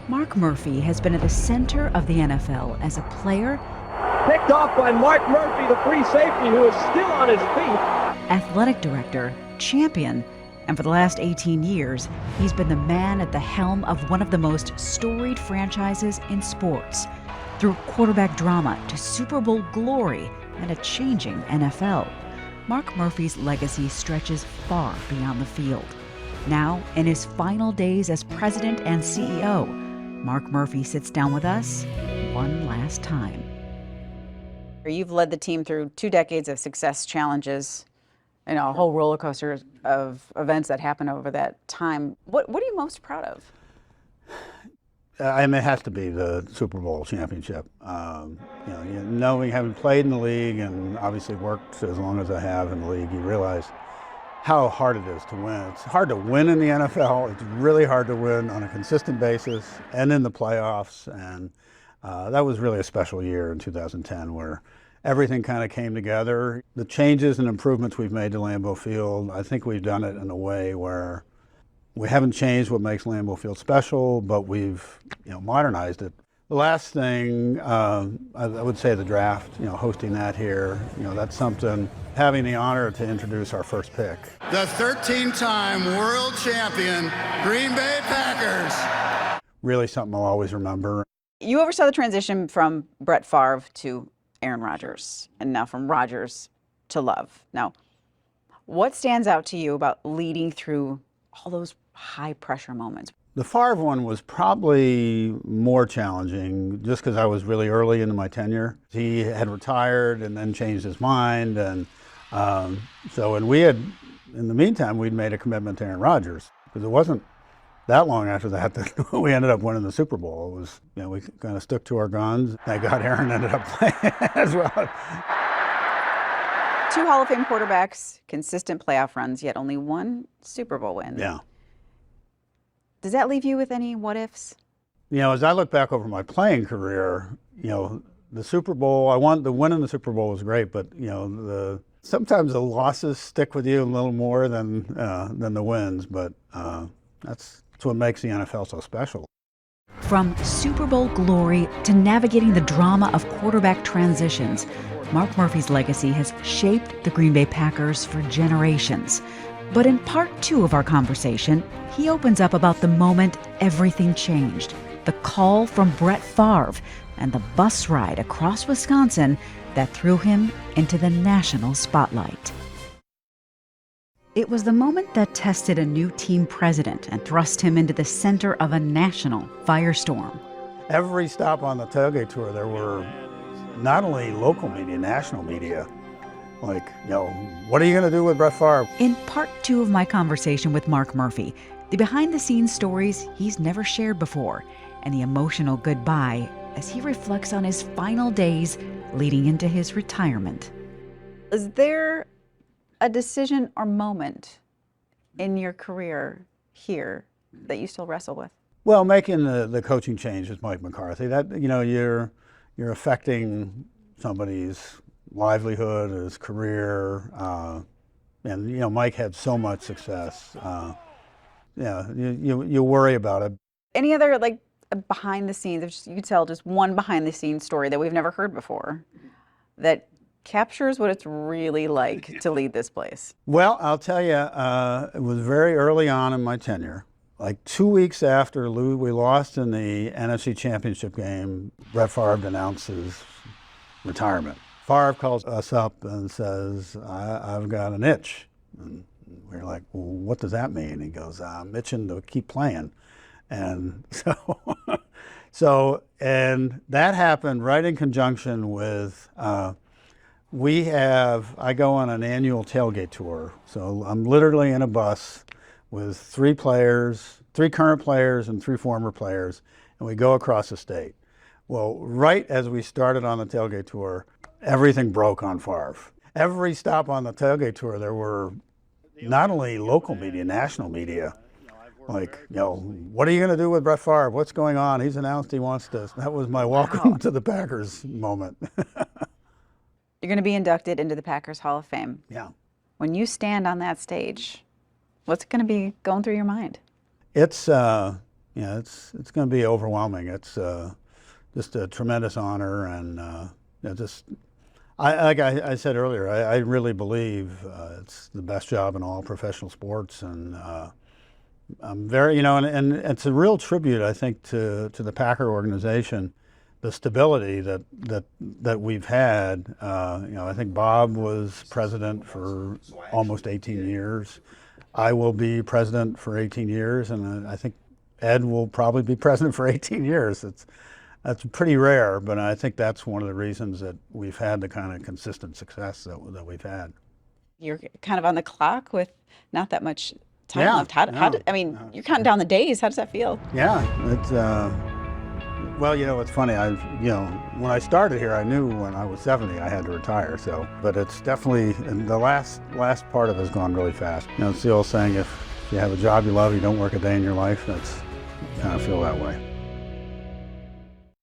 Mark Murphy has been at the center of the NFL as a player, picked off by Mark Murphy, the free safety, who is still on his feet, athletic director, champion, and for the last 18 years, he's been the man at the helm of one of the most storied franchises in sports. Through quarterback drama to Super Bowl glory and a changing NFL, Mark Murphy's legacy stretches far beyond the field. Now, in his final days as president and CEO, Mark Murphy sits down with us one last time. You've led the team through 2 decades of success challenges, a whole roller coaster of events that happened over that time. What are you most proud of? I mean, it has to be the Super Bowl championship. Knowing, having played in the league and obviously worked as long as I have in the league, you realize how hard it is to win. It's hard to win in the NFL. It's really hard to win on a consistent basis and in the playoffs. And that was really a special year in 2010 where everything kind of came together. The changes and improvements we've made to Lambeau Field, I think we've done it in a way where we haven't changed what makes Lambeau Field special, but we've modernized it. The last thing, I would say the draft, hosting that here, that's something, having the honor to introduce our first pick. The 13-time world champion Green Bay Packers. Really something I'll always remember. You oversaw the transition from Brett Favre to Aaron Rodgers, and now from Rodgers to Love. Now, what stands out to you about leading through all those high-pressure moments? The Favre one was probably more challenging just because I was really early into my tenure. He had retired and then changed his mind. And we had, in the meantime, we'd made a commitment to Aaron Rodgers because it wasn't that long after that we ended up winning the Super Bowl. It was, we kind of stuck to our guns. Thank God Aaron ended up playing as well. 2 Hall of Fame quarterbacks, consistent playoff runs, yet only 1 Super Bowl win. Yeah. Does that leave you with any what-ifs? As I look back over my playing career, the Super Bowl, the win in the Super Bowl was great, but sometimes the losses stick with you a little more than the wins. But that's what makes the NFL so special. From Super Bowl glory to navigating the drama of quarterback transitions, Mark Murphy's legacy has shaped the Green Bay Packers for generations. But in part 2 of our conversation, he opens up about the moment everything changed, the call from Brett Favre and the bus ride across Wisconsin that threw him into the national spotlight. It was the moment that tested a new team president and thrust him into the center of a national firestorm. Every stop on the tailgate tour, there were not only local media, national media. Like, what are you going to do with Brett Favre? In part 2 of my conversation with Mark Murphy, the behind-the-scenes stories he's never shared before, and the emotional goodbye as he reflects on his final days leading into his retirement. Is there a decision or moment in your career here that you still wrestle with? Well, making the coaching change with Mike McCarthy, that you're affecting somebody's livelihood, his career, and Mike had so much success. You worry about it. Any other behind the scenes? You could tell just one behind the scenes story that we've never heard before that captures what it's really like to lead this place. Well, I'll tell you, it was very early on in my tenure. Like 2 weeks after we lost in the NFC Championship game, Brett Favre announces retirement. Favre calls us up and says, I've got an itch. And we're like, well, what does that mean? He goes, I'm itching to keep playing. And and that happened right in conjunction with, I go on an annual tailgate tour. So I'm literally in a bus with 3 current players and 3 former players, and we go across the state. Well, right as we started on the tailgate tour, everything broke on Favre. Every stop on the tailgate tour, there were not only local media, national media. Like, what are you going to do with Brett Favre? What's going on? He's announced he wants to. That was my welcome to the Packers moment. You're going to be inducted into the Packers Hall of Fame. Yeah. When you stand on that stage, what's going to be going through your mind? It's it's going to be overwhelming. It's just a tremendous honor, and like I said earlier, I really believe it's the best job in all professional sports, and I'm very, and it's a real tribute, I think, to the Packer organization, the stability that we've had. I think Bob was president for almost 18 years. I will be president for 18 years, and I think Ed will probably be president for 18 years. That's pretty rare, but I think that's one of the reasons that we've had the kind of consistent success that we've had. You're kind of on the clock with not that much time Yeah, left. You're counting down the days. How does that feel? Yeah, it's well, it's funny. When I started here, I knew when I was 70 I had to retire. So, but it's definitely, and the last part of it has gone really fast. It's the old saying: if you have a job you love, you don't work a day in your life. That's kind of feel that way.